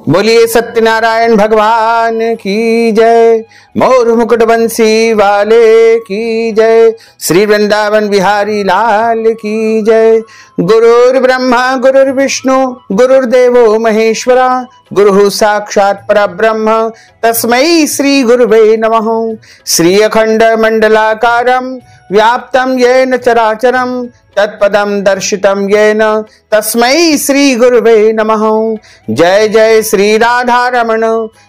बोलिए सत्यनारायण भगवान की जय। मोर मुकुट बंसी वाले की जय। श्री वृंदावन बिहारी लाल की जय। गुरुर् ब्रह्मा गुरुर्विष्णु गुरुर्देवो महेश्वरा गुरुः साक्षात् परब्रह्म तस्मै श्री गुरुवे नमः। श्री अखंड मंडलाकारं व्याप्तं येन चराचरं तत्पदं दर्शितं येन तस्मै श्री गुरुवे नमः। जय जय श्री राधा रमण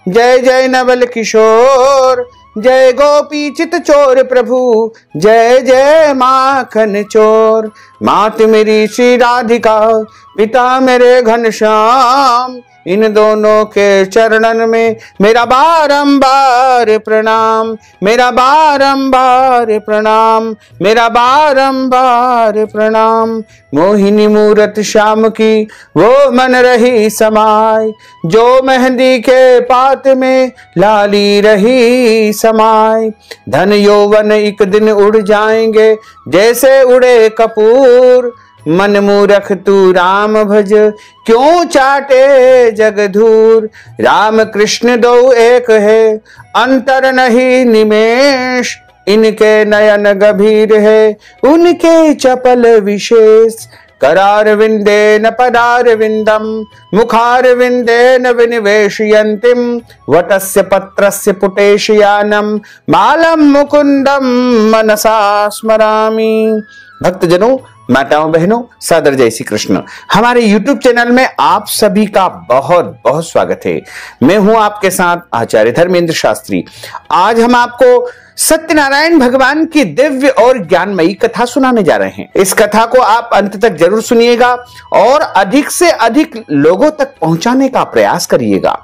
जय जय नवल किशोर जय गोपी चित चोर प्रभु जय जय माखन चोर। मात मेरी श्री राधिका पिता मेरे घनश्याम इन दोनों के चरणन में मेरा बारंबार प्रणाम, मेरा बारंबार प्रणाम, मेरा बारंबार प्रणाम। मोहिनी मूरत श्याम की वो मन रही समाय जो मेहंदी के पात में लाली रही समाय। धन यौवन एक दिन उड़ जाएंगे जैसे उड़े कपूर। मन मूरख तू राम भज क्यों चाटे जगधूर। राम कृष्ण दो एक है अंतर नहीं निमेष। इनके नयन गंभीर है उनके चपल विशेष। करार विंदे न पदार विंदम मुखार विंदे न विनिवेशयन्तिम वटस्य पत्रस्य पुटेशयानम मालम मुकुंदम मनसा स्मरामि। भक्तजनों, माताओं बहनों, सादर जय श्री कृष्ण। हमारे YouTube चैनल में आप सभी का बहुत बहुत स्वागत है। मैं हूं आपके साथ आचार्य धर्मेंद्र शास्त्री। आज हम आपको सत्यनारायण भगवान की दिव्य और ज्ञानमयी कथा सुनाने जा रहे हैं। इस कथा को आप अंत तक जरूर सुनिएगा और अधिक से अधिक लोगों तक पहुंचाने का प्रयास करिएगा।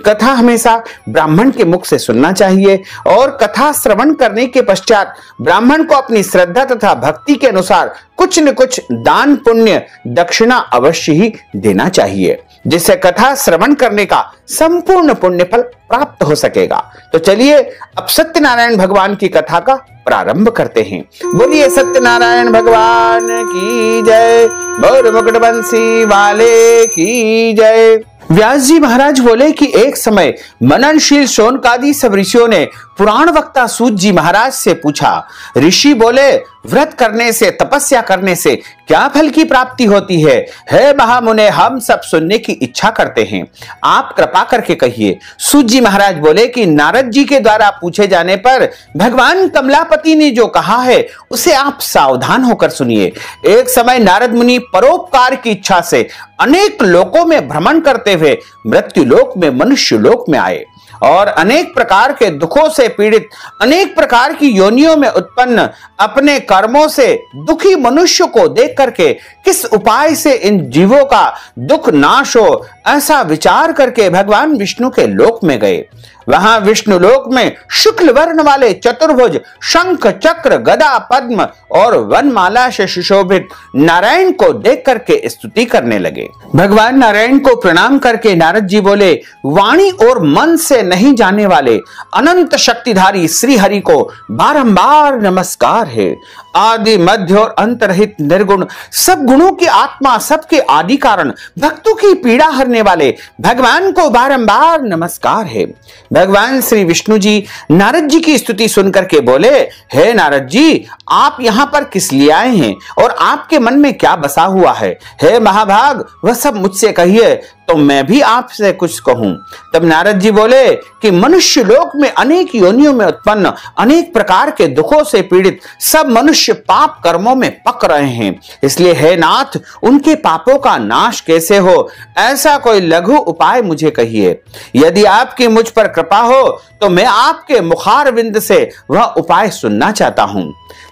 कथा हमेशा ब्राह्मण के मुख से सुनना चाहिए और कथा श्रवण करने के पश्चात ब्राह्मण को अपनी श्रद्धा तथा भक्ति के अनुसार कुछ न कुछ दान पुण्य दक्षिणा अवश्य ही देना चाहिए, जिससे कथा श्रवण करने का संपूर्ण पुण्य फल प्राप्त हो सकेगा। तो चलिए अब सत्यनारायण भगवान की कथा का प्रारंभ करते हैं। बोलिए सत्यनारायण भगवान की जय। मोर मुकुट बंसी वाले की जय। व्यास जी महाराज बोले कि एक समय मननशील शौनकादि सब ऋषियों ने पुराण वक्ता सूत जी महाराज से पूछा। ऋषि बोले, व्रत करने से तपस्या करने से क्या फल की प्राप्ति होती है? हे महामुने, हम सब सुनने की इच्छा करते हैं, आप कृपा करके कहिए। सूत जी महाराज बोले कि नारद जी के द्वारा पूछे जाने पर भगवान कमलापति ने जो कहा है उसे आप सावधान होकर सुनिए। एक समय नारद मुनि परोपकार की इच्छा से अनेक लोकों में भ्रमण करते हुए मृत्यु लोक में मनुष्य लोक में आए और अनेक प्रकार के दुखों से पीड़ित, अनेक प्रकार की योनियों में उत्पन्न अपने कर्मों से दुखी मनुष्य को देख करके किस उपाय से इन जीवों का दुख नाश हो, ऐसा विचार करके भगवान विष्णु के लोक में गए। वहां विष्णु लोक में शुक्ल वर्ण वाले चतुर्भुज शंख चक्र गदा पद्म और वनमाला से सुशोभित नारायण को देख करके स्तुति करने लगे। भगवान नारायण को प्रणाम करके नारद जी बोले, वाणी और मन से नहीं जाने वाले अनंत शक्तिधारी श्री हरि को बारंबार नमस्कार है। आदि मध्य और अंत रहित निर्गुण सब गुणों की आत्मा, सबके आदि कारण, भक्तों की पीड़ा हरने वाले भगवान को बारंबार नमस्कार है। भगवान श्री विष्णु जी नारद जी की स्तुति सुनकर के बोले, हे नारद जी, आप यहाँ पर किस लिए आए हैं और आपके मन में क्या बसा हुआ है? हे महाभाग, वह सब मुझसे कहिए तो मैं भी आपसे कुछ कहूं। तब नारद जी बोले कि मनुष्य लोक में अनेक योनियों में उत्पन्न अनेक प्रकार के दुखों से पीड़ित सब मनुष्य पाप कर्मों में पक रहे हैं। इसलिए हे नाथ, उनके पापों का नाश कैसे हो, ऐसा कोई लघु उपाय मुझे कहिए। यदि आपकी मुझ पर कृपा हो तो मैं आपके मुखारविंद से वह उपाय सुनना चाहता हूं।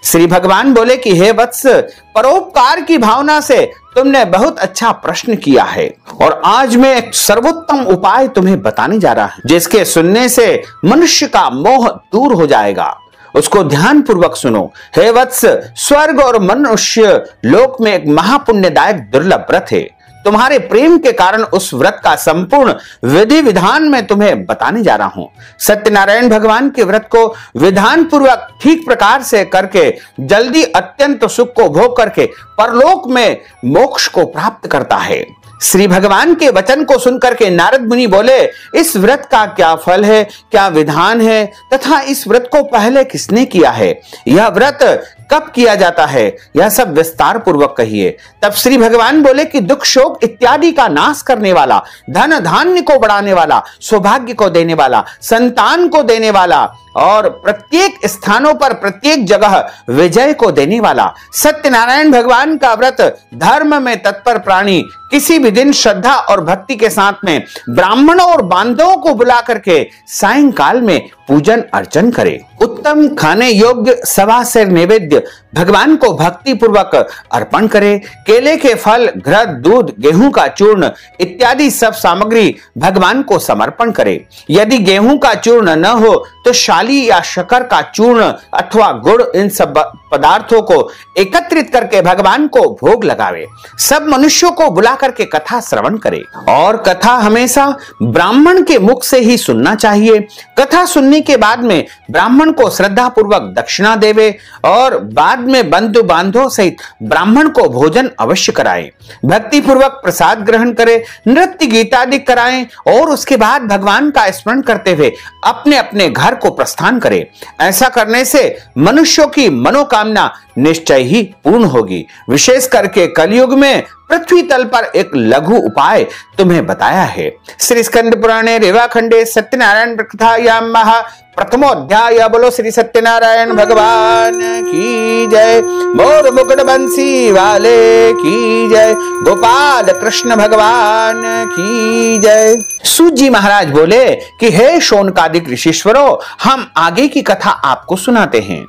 श्री भगवान बोले कि हे वत्स, परोपकार की भावना से तुमने बहुत अच्छा प्रश्न किया है और आज मैं एक सर्वोत्तम उपाय तुम्हें बताने जा रहा हूं, जिसके सुनने से मनुष्य का मोह दूर हो जाएगा। उसको ध्यान पूर्वक सुनो। हे वत्स, स्वर्ग और मनुष्य लोक में एक महापुण्यदायक दुर्लभ व्रत है। तुम्हारे प्रेम के कारण उस व्रत का संपूर्ण विधि विधान में तुम्हें बताने जा रहा हूं। सत्यनारायण भगवान के व्रत को विधान पूर्वक ठीक प्रकार से करके जल्दी अत्यंत सुख को भोग करके परलोक में मोक्ष को प्राप्त करता है। श्री भगवान के वचन को सुनकर के नारद मुनि बोले, इस व्रत का क्या फल है, क्या विधान है, तथा इस व्रत को पहले किसने किया है, यह व्रत कब किया जाता है, यह सब विस्तार पूर्वक कहिए। तब श्री भगवान बोले कि दुख शोक इत्यादि का नाश करने वाला, धन धान्य को बढ़ाने वाला, सौभाग्य को देने वाला, संतान को देने वाला और प्रत्येक स्थानों पर प्रत्येक जगह विजय को देने वाला सत्यनारायण भगवान का व्रत धर्म में तत्पर प्राणी किसी भी दिन श्रद्धा और भक्ति के साथ में ब्राह्मणों और बांधवों को बुला करके सायंकाल में पूजन अर्चन करे। उत्तम खाने योग्य सवा सेर नैवेद्य भगवान को भक्ति पूर्वक अर्पण करे। केले के फल, घृत, दूध, गेहूं का चूर्ण इत्यादि सब सामग्री भगवान को समर्पण करे। यदि गेहूं का चूर्ण न हो तो शाली या शक्कर का चूर्ण अथवा गुड़, इन सब पदार्थों को एकत्रित करके भगवान को भोग लगावे। सब मनुष्यों को बुला करके कथा श्रवण करे और कथा हमेशा ब्राह्मण के मुख से ही सुनना चाहिए। कथा सुनने के बाद में ब्राह्मण को श्रद्धा पूर्वक दक्षिणा देवे और बाद में बंधु बांधवों सहित ब्राह्मण को भोजन अवश्य कराएं। भक्ति पूर्वक प्रसाद ग्रहण करे, नृत्य गीतादि कराएं और उसके बाद भगवान का स्मरण करते हुए अपने अपने घर को प्रस्थान करे। ऐसा करने से मनुष्यों की मनोकामना निश्चय ही पूर्ण होगी। विशेष करके कलयुग में पृथ्वी तल पर एक लघु उपाय तुम्हें बताया है। श्री स्कंद पुराणे रेवाखंडे सत्यनारायण कथायाम महा प्रथमोध्याय। बोलो श्री सत्यनारायण भगवान की जय। मोर मुकुट बंसी वाले की जय। गोपाल कृष्ण भगवान की जय। सूत जी महाराज बोले कि हे शौनकादिक ऋषिश्वरों, हम आगे की कथा आपको सुनाते हैं।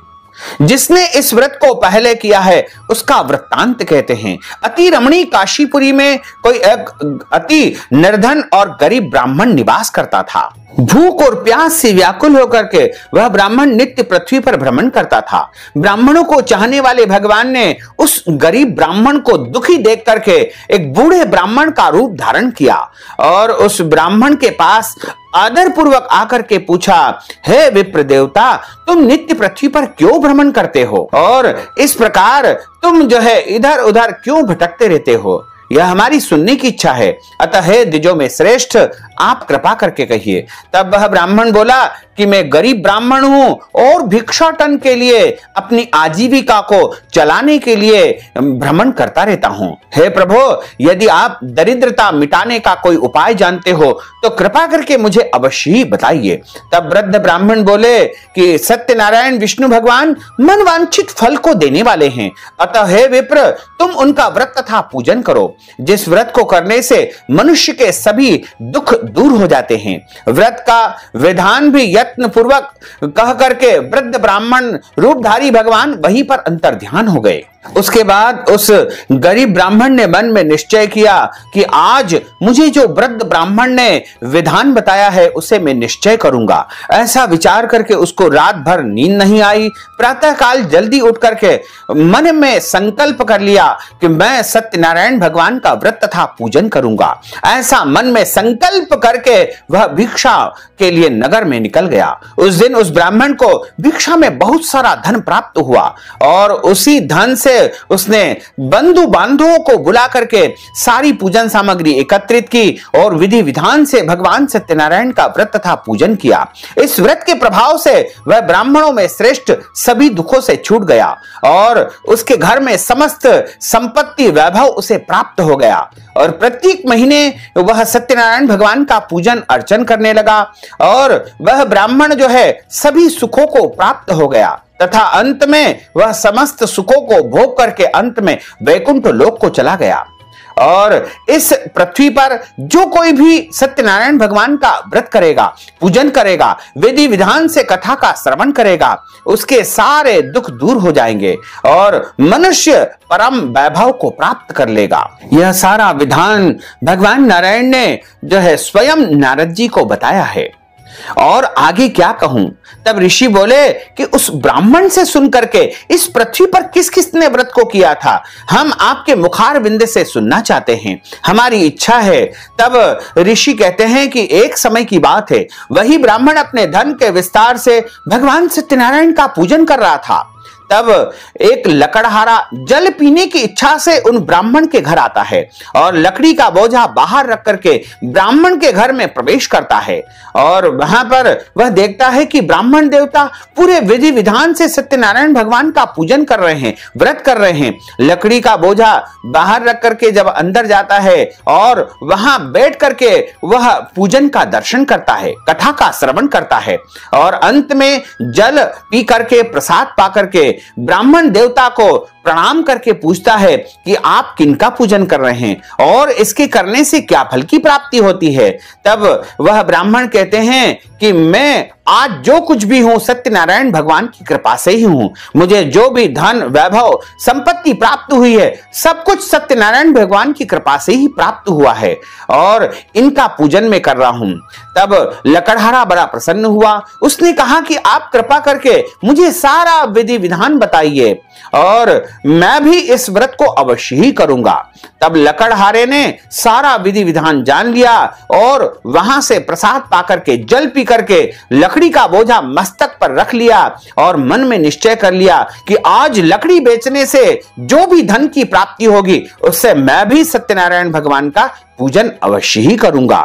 जिसने इस व्रत को पहले किया है उसका वृत्तांत कहते हैं। अति रमणीय काशीपुरी में कोई एक अति निर्धन और गरीब ब्राह्मण निवास करता था। भूख और प्यास से व्याकुल होकर के वह ब्राह्मण नित्य पृथ्वी पर भ्रमण करता था। ब्राह्मणों को चाहने वाले भगवान ने उस गरीब ब्राह्मण को दुखी देख करके एक बूढ़े ब्राह्मण का रूप धारण किया और उस ब्राह्मण के पास आदर पूर्वक आकर के पूछा, हे विप्र देवता, तुम नित्य पृथ्वी पर क्यों भ्रमण करते हो और इस प्रकार तुम जो है इधर उधर क्यों भटकते रहते हो? यह हमारी सुनने की इच्छा है, अतः हे द्विजों में श्रेष्ठ, आप कृपा करके कहिए। तब वह ब्राह्मण बोला कि मैं गरीब ब्राह्मण हूं और भिक्षाटन के लिए अपनी आजीविका को चलाने के लिए भ्रमण करता रहता हूं। हे प्रभु, यदि आप दरिद्रता मिटाने का कोई उपाय जानते हो तो कृपा करके मुझे अवश्य ही बताइए। तब वृद्ध ब्राह्मण बोले कि सत्यनारायण विष्णु भगवान मनवांछित फल को देने वाले हैं, अतः हे विप्र, तुम उनका व्रत तथा पूजन करो। जिस व्रत को करने से मनुष्य के सभी दुख दूर हो जाते हैं। व्रत का विधान भी यत्न पूर्वक कह करके वृद्ध ब्राह्मण रूपधारी भगवान वहीं पर अंतर्ध्यान हो गए। उसके बाद उस गरीब ब्राह्मण ने मन में निश्चय किया कि आज मुझे जो वृद्ध ब्राह्मण ने विधान बताया है उसे मैं निश्चय करूंगा। ऐसा विचार करके उसको रात भर नींद नहीं आई। प्रातः काल जल्दी उठ करके मन में संकल्प कर लिया कि मैं सत्यनारायण भगवान का व्रत तथा पूजन करूंगा। ऐसा मन में संकल्प करके वह भिक्षा के लिए नगर में निकल गया। उस दिन उस ब्राह्मण को भिक्षा में बहुत सारा धन प्राप्त हुआ और उसी धन से उसने बंधु बांधवों को बुला करके सारी पूजन सामग्री एकत्रित की और विधि विधान से भगवान सत्यनारायण का व्रत तथा पूजन किया। इस व्रत के प्रभाव से वह ब्राह्मणों में श्रेष्ठ सभी दुखों से छूट गया और उसके घर में समस्त संपत्ति वैभव उसे प्राप्त हो गया और प्रत्येक महीने वह सत्यनारायण भगवान का पूजन अर्चन करने लगा और वह ब्राह्मण जो है सभी सुखों को प्राप्त हो गया तथा अंत में वह समस्त सुखों को भोग करके अंत में वैकुंठ लोक को चला गया। और इस पृथ्वी पर जो कोई भी सत्यनारायण भगवान का व्रत करेगा, पूजन करेगा, विधि विधान से कथा का श्रवण करेगा, उसके सारे दुख दूर हो जाएंगे और मनुष्य परम वैभव को प्राप्त कर लेगा। यह सारा विधान भगवान नारायण ने जो है स्वयं नारद जी को बताया है। और आगे क्या कहूं? तब ऋषि बोले कि उस ब्राह्मण से सुनकर के इस पृथ्वी पर किस किसने व्रत को किया था, हम आपके मुखार बिंद से सुनना चाहते हैं, हमारी इच्छा है। तब ऋषि कहते हैं कि एक समय की बात है, वही ब्राह्मण अपने धन के विस्तार से भगवान सत्यनारायण का पूजन कर रहा था। तब एक लकड़हारा जल पीने की इच्छा से उन ब्राह्मण के घर आता है और लकड़ी का बोझा बाहर रख करके ब्राह्मण के घर में प्रवेश करता है। और वहां पर वह देखता है कि ब्राह्मण देवता पूरे विधि विधान से सत्यनारायण भगवान का पूजन कर रहे हैं, व्रत कर रहे हैं। लकड़ी का बोझा बाहर रख करके जब अंदर जाता है और वहां बैठ करके वह पूजन का दर्शन करता है, कथा का श्रवण करता है और अंत में जल पी करके प्रसाद पा करके ब्राह्मण देवता को प्रणाम करके पूछता है कि आप किनका पूजन कर रहे हैं और इसके करने से क्या फल की प्राप्ति होती है। तब वह ब्राह्मण कहते हैं कि मैं आज जो कुछ भी हूं सत्यनारायण भगवान की कृपा से ही हूं। मुझे जो भी धन वैभव संपत्ति प्राप्त हुई है सब कुछ सत्यनारायण भगवान की कृपा से ही प्राप्त हुआ है और इनका पूजन मैं कर रहा हूं। तब लकड़हारा बड़ा प्रसन्न हुआ। उसने कहा कि आप कृपा करके मुझे सारा विधि विधान बताइए और मैं भी इस व्रत को अवश्य ही करूंगा। तब लकड़हारे ने सारा विधि विधान जान लिया और वहां से प्रसाद पाकर के जल पी करके लकड़ी का बोझा मस्तक पर रख लिया और मन में निश्चय कर लिया कि आज लकड़ी बेचने से जो भी धन की प्राप्ति होगी उससे मैं भी सत्यनारायण भगवान का पूजन अवश्य ही करूंगा।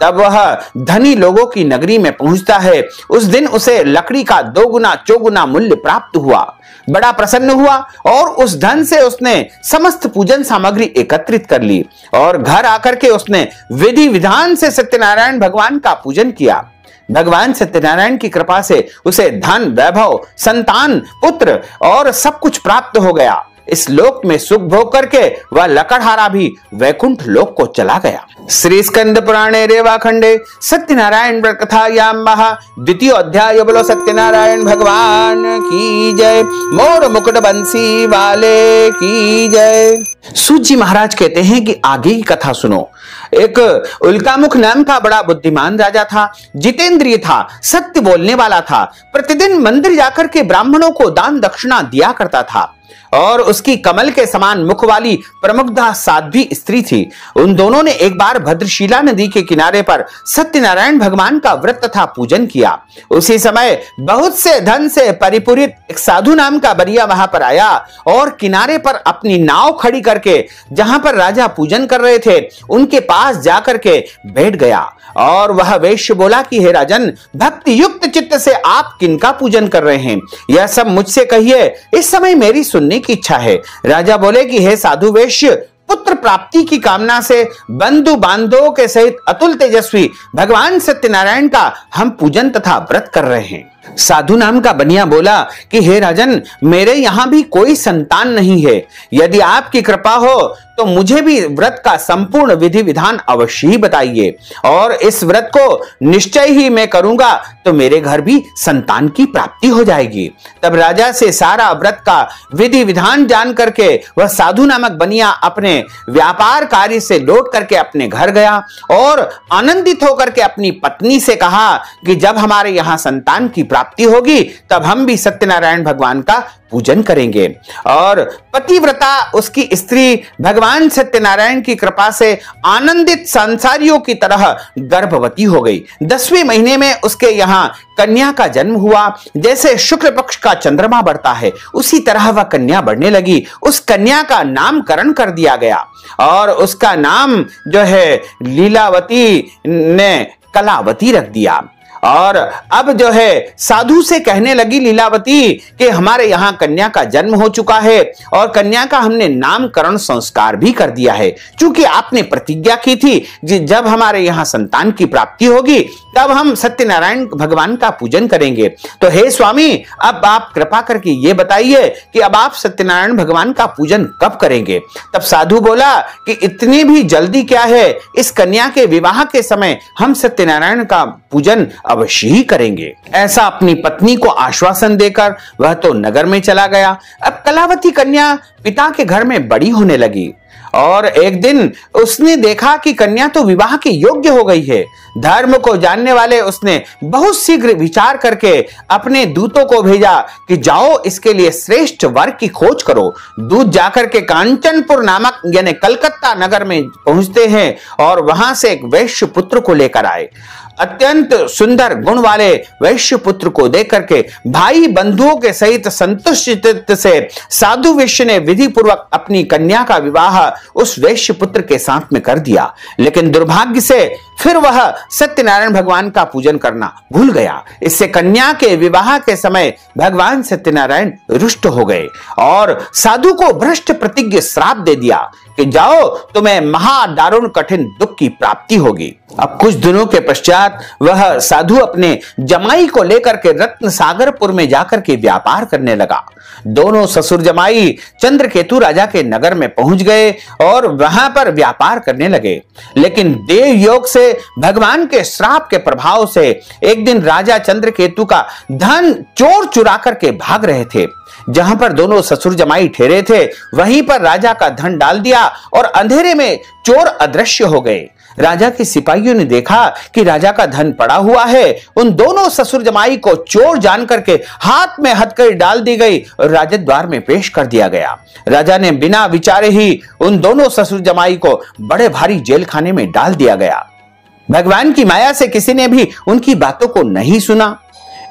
तब वह धनी लोगों की नगरी में पहुंचता है। उस दिन उसे लकड़ी का 2 गुना 4 गुना मूल्य प्राप्त हुआ। बड़ा प्रसन्न हुआ और उस धन से उसने समस्त पूजन सामग्री एकत्रित कर ली और घर आकर के उसने विधि विधान से सत्यनारायण भगवान का पूजन किया। भगवान सत्यनारायण की कृपा से उसे धन वैभव संतान पुत्र और सब कुछ प्राप्त हो गया। इस लोक में सुख भोग करके वह लकड़हारा भी वैकुंठ लोक को चला गया। श्री स्कंद पुराणे रेवाखंडे सत्यनारायण व्रत कथा याम महा द्वितीय अध्याय। बोलो सत्यनारायण भगवान की जय। मोर मुकुट बंसी वाले की जय। सूत जी महाराज कहते हैं कि आगे की कथा सुनो। एक उल्कामुख नाम का बड़ा बुद्धिमान राजा था, जितेंद्रिय था, सत्य बोलने वाला था, प्रतिदिन मंदिर जाकर के ब्राह्मणों को दान दक्षिणा दिया करता था और उसकी कमल के समान मुख वाली प्रमुग्धा साध्वी स्त्री थी। उन दोनों ने एक बार भद्रशिला नदी के किनारे पर सत्यनारायण भगवान का व्रत तथा पूजन किया। उसी समय बहुत से धन से परिपूरित एक साधु नाम का बरिया वहां पर आया और किनारे पर अपनी नाव खड़ी करके जहां पर राजा पूजन कर रहे थे उनके पास जाकर के बैठ गया और वह वैश्य बोला कि हे राजन, भक्ति युक्त चित्त से आप किनका पूजन कर रहे हैं, यह सब मुझसे कहिए, इस समय मेरी सुनने की इच्छा है। राजा बोले कि हे साधु वैश्य, पुत्र प्राप्ति की कामना से बंधु बांधवों के सहित अतुल तेजस्वी भगवान सत्यनारायण का हम पूजन तथा व्रत कर रहे हैं। साधु नाम का बनिया बोला कि हे राजन, मेरे यहां भी कोई संतान नहीं है। यदि आपकी कृपा हो तो मुझे भी व्रत का संपूर्ण विधि विधान अवश्य ही बताइए और इस व्रत को निश्चय ही मैं करूंगा तो मेरे घर भी संतान की प्राप्ति हो जाएगी। तब राजा से सारा व्रत का विधि विधान जान करके वह साधु नामक बनिया अपने व्यापार कार्य से लौट करके अपने घर गया और आनंदित होकर के अपनी पत्नी से कहा कि जब हमारे यहाँ संतान की प्राप्ति होगी तब हम भी सत्यनारायण भगवान का पूजन करेंगे। और पतिव्रता उसकी स्त्री भगवान सत्यनारायण की कृपा से आनंदित संसारियों की तरह गर्भवती हो गई। 10वें महीने में उसके यहाँ कन्या का जन्म हुआ। जैसे शुक्ल पक्ष का चंद्रमा बढ़ता है उसी तरह वह कन्या बढ़ने लगी। उस कन्या का नामकरण कर दिया गया और उसका नाम जो है लीलावती ने कलावती रख दिया। और अब जो है साधु से कहने लगी लीलावती कि हमारे यहाँ कन्या का जन्म हो चुका है और कन्या का हमने नामकरण संस्कार भी कर दिया है। क्योंकि आपने प्रतिज्ञा की थी कि जब हमारे यहाँ संतान की प्राप्ति होगी तब हम सत्यनारायण भगवान का पूजन करेंगे। तो हे स्वामी, अब आप कृपा करके ये बताइए कि अब आप सत्यनारायण भगवान का पूजन कब करेंगे। तब साधु बोला कि इतनी भी जल्दी क्या है, इस कन्या के विवाह के समय हम सत्यनारायण का पूजन अवश्य ही करेंगे। ऐसा अपनी पत्नी को आश्वासन देकर वह तो नगर में चला गया। अब कलावती कन्या पिता के घर में बड़ी होने लगी और एक दिन उसने देखा कि कन्या तो विवाह के योग्य हो गई है। धर्म को जानने वाले उसने बहुत शीघ्र विचार करके अपने दूतों को भेजा कि जाओ इसके लिए श्रेष्ठ वर की खोज करो। दूत जाकर के कांचनपुर नामक यानी कलकत्ता नगर में पहुंचते हैं और वहां से एक वैश्य पुत्र को लेकर आए अत्यंत सुंदर गुण वाले वैश्य पुत्र को देख करके भाई बंधुओं के सहित संतुष्ट चित्त से साधु वैश्य ने विधि पूर्वक अपनी कन्या का विवाह उस वैश्य पुत्र के साथ में कर दिया। लेकिन दुर्भाग्य से फिर वह सत्यनारायण भगवान का पूजन करना भूल गया। इससे कन्या के विवाह के समय भगवान सत्यनारायण रुष्ट हो गए और साधु को भ्रष्ट प्रतिज्ञ श्राप दे दिया कि जाओ, तुम्हें महादारुण कठिन दुख की प्राप्ति होगी। अब कुछ दिनों के पश्चात वह साधु अपने जमाई को लेकर के रत्न सागरपुर में जाकर के व्यापार करने लगा। दोनों ससुर जमाई चंद्रकेतु राजा के नगर में पहुंच गए और वहां पर व्यापार करने लगे। लेकिन देव योग से भगवान के श्राप के प्रभाव से एक दिन राजा चंद्रकेतु का धन चोर चुरा करके भाग रहे थे। जहां पर दोनों ससुर जमाई ठहरे थे वहीं पर राजा का धन डाल दिया और अंधेरे में चोर अदृश्य हो गए। राजा के सिपाहियों ने देखा कि राजा का धन पड़ा हुआ है। उन दोनों ससुर जमाई को चोर जान करके हाथ में हथकड़ी डाल दी गई और राजद्वार में पेश कर दिया गया। राजा ने बिना विचारे ही उन दोनों ससुर जमाई को बड़े भारी जेल खाने में डाल दिया गया। भगवान की माया से किसी ने भी उनकी बातों को नहीं सुना।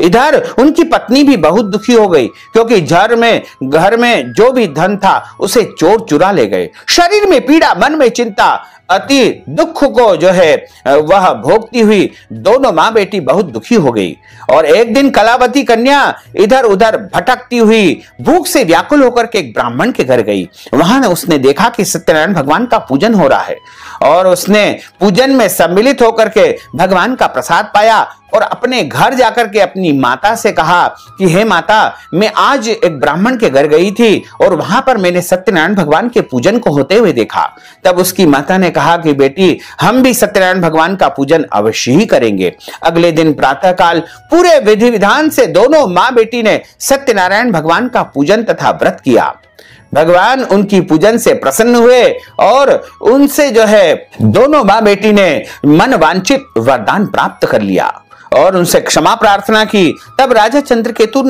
इधर उनकी पत्नी भी बहुत दुखी हो गई क्योंकि घर में जो भी धन था उसे चोर चुरा ले गए। शरीर में पीड़ा, मन में चिंता, अति दुख को जो है वह भोगती हुई दोनों मां बेटी बहुत दुखी हो गई। और एक दिन कलावती कन्या इधर उधर भटकती हुई भूख से व्याकुल होकर के एक ब्राह्मण के घर गई। वहां उसने देखा कि सत्यनारायण भगवान का पूजन हो रहा है और उसने पूजन में सम्मिलित होकर के भगवान का प्रसाद पाया और अपने घर जाकर के अपनी माता से कहा कि हे माता, मैं आज एक ब्राह्मण के घर गई थी और वहां पर मैंने सत्यनारायण भगवान के पूजन को होते हुए देखा। तब उसकी माता ने कहा कि बेटी, हम भी सत्यनारायण भगवान का पूजन अवश्य ही करेंगे। अगले दिन प्रातःकाल पूरे विधि विधान से दोनों मां बेटी ने सत्यनारायण भगवान का पूजन तथा व्रत किया। भगवान उनकी पूजन से प्रसन्न हुए और उनसे जो है दोनों मां बेटी ने मन वांछित वरदान प्राप्त कर लिया और उनसे क्षमा प्रार्थना की। तब राजा चंद्रकेतु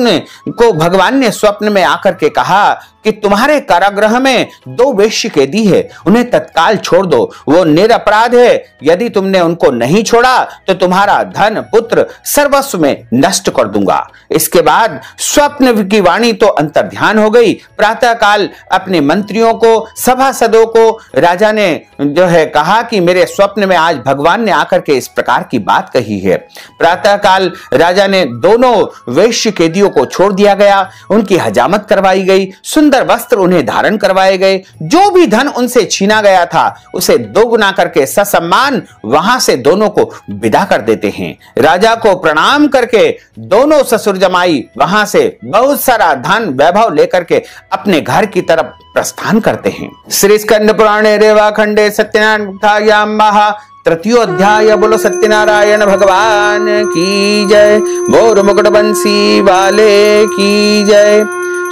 को भगवान ने स्वप्न में आकर के कहा कि तुम्हारे कारागृह में 2 वेश्य कैदी है, उन्हें तत्काल छोड़ दो, वो निरपराध है। यदि तुमने उनको नहीं छोड़ा तो तुम्हारा धन पुत्र सर्वस्व में नष्ट कर दूंगा। इसके बाद स्वप्न की वाणी तो अंतर्ध्यान हो गई। प्रातःकाल अपने मंत्रियों को, सभासदों को राजा ने जो है कहा कि मेरे स्वप्न में आज भगवान ने आकर के इस प्रकार की बात कही है। प्रातःकाल राजा ने दोनों वेश्य कैदियों को छोड़ दिया गया, उनकी हजामत करवाई गई, सुंदर वस्त्र उन्हें धारण करवाए गए। जो भी धन उनसे छीना गया था उसे दोगुना करके ससम्मान वहां से दोनों को विदा कर देते हैं। राजा को प्रणाम करके दोनों ससुर जमाई वहां से बहुत सारा धन वैभव लेकर के अपने घर की तरफ प्रस्थान करते हैं। श्री स्कंद पुराणे रेवा खंडे सत्यनारायण तृतीय अध्याय। बोलो सत्यनारायण भगवान की जय। मोर मुकुट बंसी वाले की जय।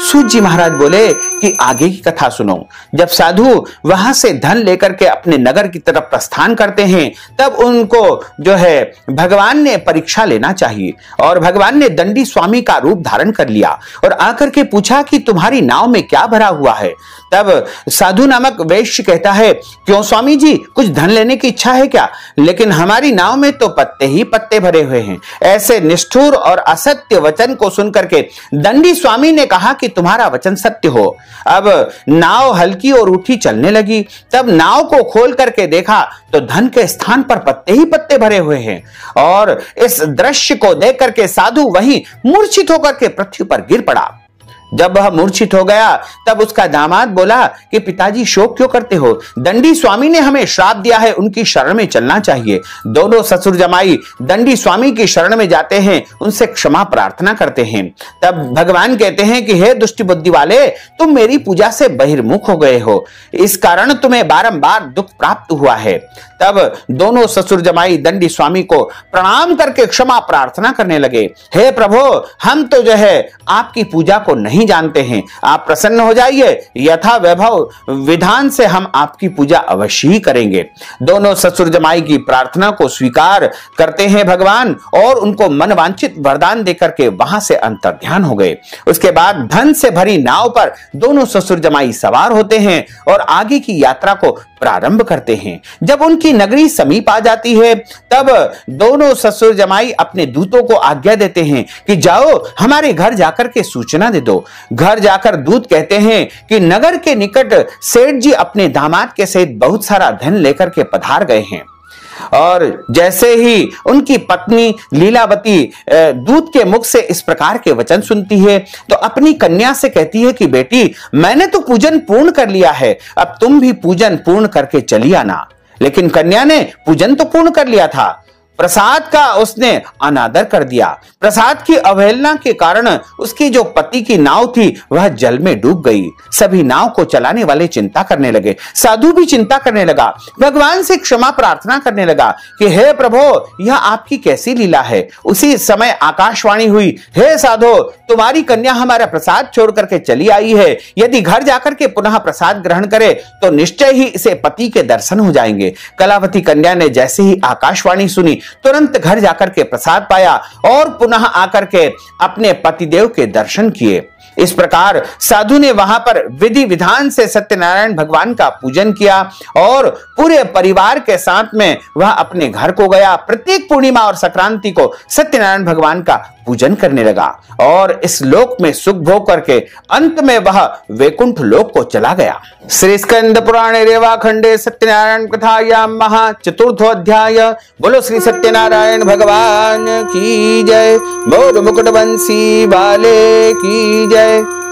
सूत जी महाराज बोले कि आगे की कथा सुनो। जब साधु वहां से धन लेकर के अपने नगर की तरफ प्रस्थान करते हैं तब उनको जो है भगवान ने परीक्षा लेना चाहिए और भगवान ने दंडी स्वामी का रूप धारण कर लिया और आकर के पूछा कि तुम्हारी नाव में क्या भरा हुआ है। तब साधु नामक वैश्य कहता है, क्यों स्वामी जी, कुछ धन लेने की इच्छा है क्या? लेकिन हमारी नाव में तो पत्ते ही पत्ते भरे हुए हैं। ऐसे निष्ठुर और असत्य वचन को सुनकर के दंडी स्वामी ने कहा कि तुम्हारा वचन सत्य हो। अब नाव हल्की और उठी चलने लगी। तब नाव को खोल करके देखा तो धन के स्थान पर पत्ते ही पत्ते भरे हुए हैं और इस दृश्य को देख करके साधु वहीं मूर्छित होकर के पृथ्वी पर गिर पड़ा। जब वह मूर्छित हो गया तब उसका दामाद बोला कि पिताजी शोक क्यों करते हो? दंडी स्वामी ने हमें श्राप दिया है, उनकी शरण में चलना चाहिए। दोनों ससुर जमाई दंडी स्वामी की शरण में जाते हैं, उनसे क्षमा प्रार्थना करते हैं। तब भगवान कहते हैं कि हे दुष्ट बुद्धि वाले, तुम मेरी पूजा से बहिर्मुख हो गए हो, इस कारण तुम्हें बारंबार दुख प्राप्त हुआ है। तब दोनों ससुर जमाई दंडी स्वामी को प्रणाम करके क्षमा प्रार्थना करने लगे। हे प्रभु, हम तो जो है आपकी पूजा को नहीं जानते हैं, आप प्रसन्न हो जाइए, यथा वैभव विधान से हम आपकी पूजा अवश्य ही करेंगे। दोनों ससुर जमाई की प्रार्थना को स्वीकार करते हैं भगवान और उनको मनवांछित वरदान देकर के वहां से अंतर्ध्यान हो गए। उसके बाद धन से भरी नाव पर दोनों ससुर जमाई सवार होते हैं और आगे की यात्रा को प्रारंभ करते हैं। जब उनकी नगरी समीप आ जाती है तब दोनों ससुर जमाई अपने दूतों को आज्ञा देते हैं कि जाओ हमारे घर जाकर के सूचना दे दो। घर जाकर दूत कहते हैं कि नगर के निकट सेठ जी अपने दामाद के सहित बहुत सारा धन लेकर के पधार गए हैं। और जैसे ही उनकी पत्नी लीलावती दूत के मुख से इस प्रकार के वचन सुनती है तो अपनी कन्या से कहती है कि बेटी, मैंने तो पूजन पूर्ण कर लिया है, अब तुम भी पूजन पूर्ण करके चली आना। लेकिन कन्या ने पूजन तो पूर्ण कर लिया था, प्रसाद का उसने अनादर कर दिया। प्रसाद की अवहेलना के कारण उसकी जो पति की नाव थी वह जल में डूब गई। सभी नाव को चलाने वाले चिंता करने लगे, साधु भी चिंता करने लगा, भगवान से क्षमा प्रार्थना करने लगा कि हे प्रभु, यह आपकी कैसी लीला है। उसी समय आकाशवाणी हुई, हे साधो, तुम्हारी कन्या हमारा प्रसाद छोड़ करके चली आई है। यदि घर जाकर के पुनः प्रसाद ग्रहण करे तो निश्चय ही इसे पति के दर्शन हो जाएंगे। कलावती कन्या ने जैसे ही आकाशवाणी सुनी तुरंत घर जाकर के प्रसाद पाया और पुनः आकर के अपने पतिदेव के दर्शन किए। इस प्रकार साधु ने वहां पर विधि विधान से सत्यनारायण भगवान का पूजन किया और पूरे परिवार के साथ में वह अपने घर को गया। प्रत्येक पूर्णिमा और संक्रांति को सत्यनारायण भगवान का पूजन करने लगा और इस लोक में सुख भोग करके अंत में वह वैकुंठ लोक को चला गया। श्री स्कंद पुराणे रेवा खंडे सत्यनारायण कथायाम महा चतुर्थो अध्याय। बोलो श्री सत्यनारायण भगवान की जय, मोर मुकुट बंसी वाले की जय।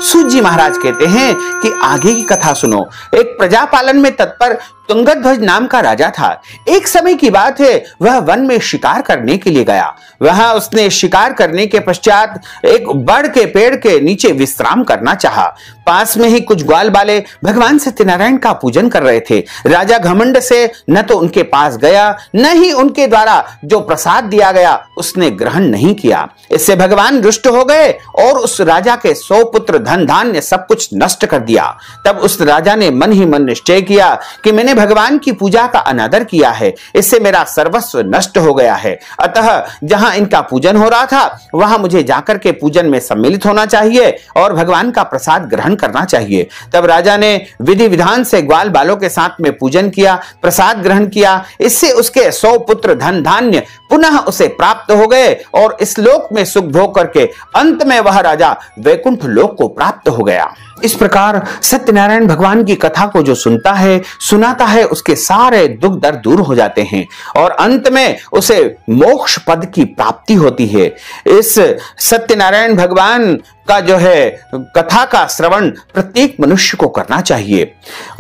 सूत जी महाराज कहते हैं कि आगे की कथा सुनो। एक प्रजा पालन में तत्पर तुंगध्वज नाम का राजा था। एक समय की बात है, वह वन में शिकार करने के लिए गया। वहां उसने शिकार करने के पश्चात एक बड़ के पेड़ के नीचे विश्राम करना चाहा। पास में ही कुछ ग्वाल बाले भगवान सत्यनारायण का पूजन कर रहे थे। राजा घमंड से न तो उनके पास गया, न ही उनके द्वारा जो प्रसाद दिया गया उसने ग्रहण नहीं किया। इससे भगवान रुष्ट हो गए और उस राजा के 100 पुत्र, धन धान्य सब कुछ नष्ट कर दिया। तब उस राजा ने मन ही मन निश्चय किया कि मैंने भगवान की पूजा का अनादर किया है, इससे मेरा सर्वस्व नष्ट हो गया है। अतः जहां इनका पूजन हो रहा था वहां मुझे जाकर के पूजन में सम्मिलित होना चाहिए और भगवान का प्रसाद ग्रहण करना चाहिए। तब राजा ने विधि विधान से ग्वाल बालों के साथ में पूजन किया, प्रसाद ग्रहण किया। इससे उसके 100 पुत्र, धन धान्य पुनः उसे प्राप्त हो गए और इस लोक में सुख भोग करके अंत में वह राजा वैकुंठ लोक को प्राप्त हो गया। इस प्रकार सत्यनारायण भगवान की कथा को जो सुनता है, सुनाता है, उसके सारे दुख दर्द दूर हो जाते हैं और अंत में उसे मोक्ष पद की प्राप्ति होती है। इस सत्यनारायण भगवान का जो है कथा का श्रवण प्रत्येक मनुष्य को करना चाहिए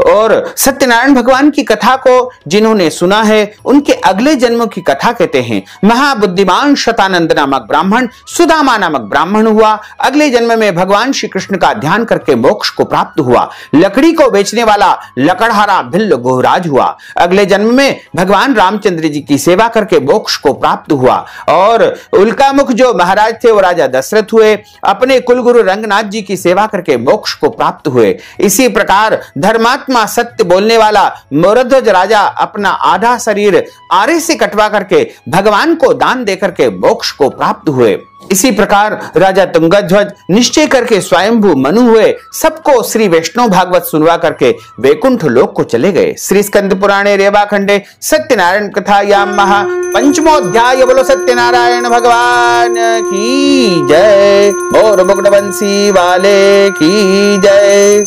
और सत्यनारायण भगवान की कथा को जिन्होंने सुना है उनके अगले जन्मों की कथा कहते हैं। महाबुद्धिमान शतानंद नामक ब्राह्मण सुदामा नामक ब्राह्मण हुआ। अगले जन्म में भगवान श्री कृष्ण का ध्यान करके मोक्ष को प्राप्त हुआ। लकड़ी को बेचने वाला लकड़हारा भिल्ल गोहराज हुआ। अगले जन्म में भगवान रामचंद्र जी की सेवा करके मोक्ष को प्राप्त हुआ और उल्कामुख जो महाराज थे वो राजा दशरथ हुए। अपने कुलगुरु रंगनाथ जी की सेवा करके मोक्ष को प्राप्त हुए। इसी प्रकार धर्मात्मा सत्य बोलने वाला मोरध्वज राजा अपना आधा शरीर आरे से कटवा करके भगवान को दान देकर के मोक्ष को प्राप्त हुए। इसी प्रकार राजा तुंगध्वज निश्चय करके स्वयंभू मनु हुए, सबको श्री वैष्णव भागवत सुनवा करके वैकुंठ लोक को चले गए। श्री स्कंद पुराणे रेवा खंडे सत्यनारायण कथायाम महा पंचमो अध्याय। बोलो सत्यनारायण भगवान की जय, और मुकुट बंसी वाले की जय।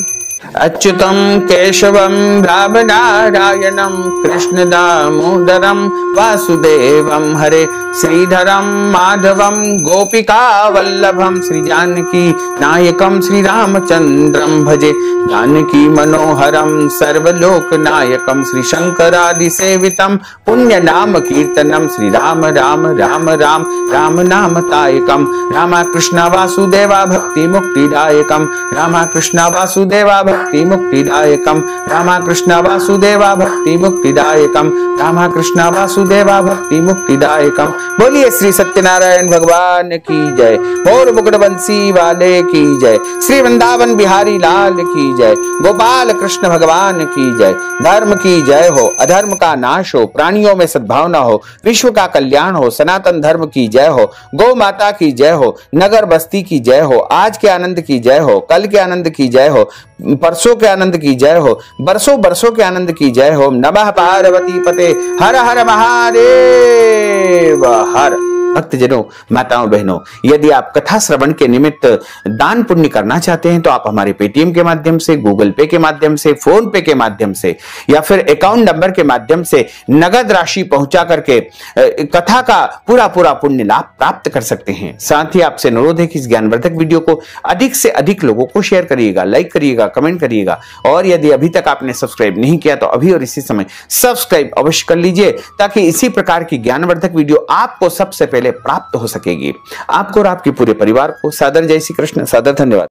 अच्युतं केशवं राम नारायणं कृष्ण दामोदरं वासुदेवं हरे श्रीधरं माधवं गोपिका वल्लभं श्री जानकी नायकं श्री रामचंद्रं भजे। जानकी मनोहरं सर्वलोक नायकं श्री शंकरादि सेवितं पुण्य नाम कीर्तनं श्री राम राम राम राम राम नाम तायकं। रामा कृष्ण वासुदेवा भक्ति मुक्तिदायकं। रामा कृष्ण वासुदेवा भक्ति मुक्तिदायकं। रामा कृष्ण वासुदेवा भक्ति मुक्तिदायकं। रामा कृष्ण वासुदेवा भक्ति मुक्तिदायकं। बोलिए श्री सत्यनारायण भगवान की जय, और मुकुट बंसी वाले की जय, श्री वृंदावन बिहारी लाल की जय, गोपाल कृष्ण भगवान की जय। धर्म की जय हो, अधर्म का नाश हो, प्राणियों में सद्भावना हो, विश्व का कल्याण हो, सनातन धर्म की जय हो, गौ माता की जय हो, नगर बस्ती की जय हो, आज के आनंद की जय हो, कल के आनंद की जय हो, परसों के आनंद की जय हो, बरसों बरसों के आनंद की जय हो। नमः पार्वती पते हर हर महादेव हर। भक्तजनों, माताओं बहनों, यदि आप कथा श्रवण के निमित्त दान पुण्य करना चाहते हैं तो आप हमारे पेटीएम के माध्यम से, गूगल पे के माध्यम से, फोन पे के माध्यम से या फिर अकाउंट नंबर के माध्यम से नगद राशि पहुंचा करके कथा का पूरा पूरा पुण्य लाभ प्राप्त कर सकते हैं। साथ ही आपसे अनुरोध है कि इस ज्ञानवर्धक वीडियो को अधिक से अधिक लोगों को शेयर करिएगा, लाइक करिएगा, कमेंट करिएगा और यदि अभी तक आपने सब्सक्राइब नहीं किया तो अभी और इसी समय सब्सक्राइब अवश्य कर लीजिए ताकि इसी प्रकार की ज्ञानवर्धक वीडियो आपको सबसे पहले प्राप्त हो सकेगी। आपको और आपके पूरे परिवार को सादर जय श्री कृष्ण, सादर धन्यवाद।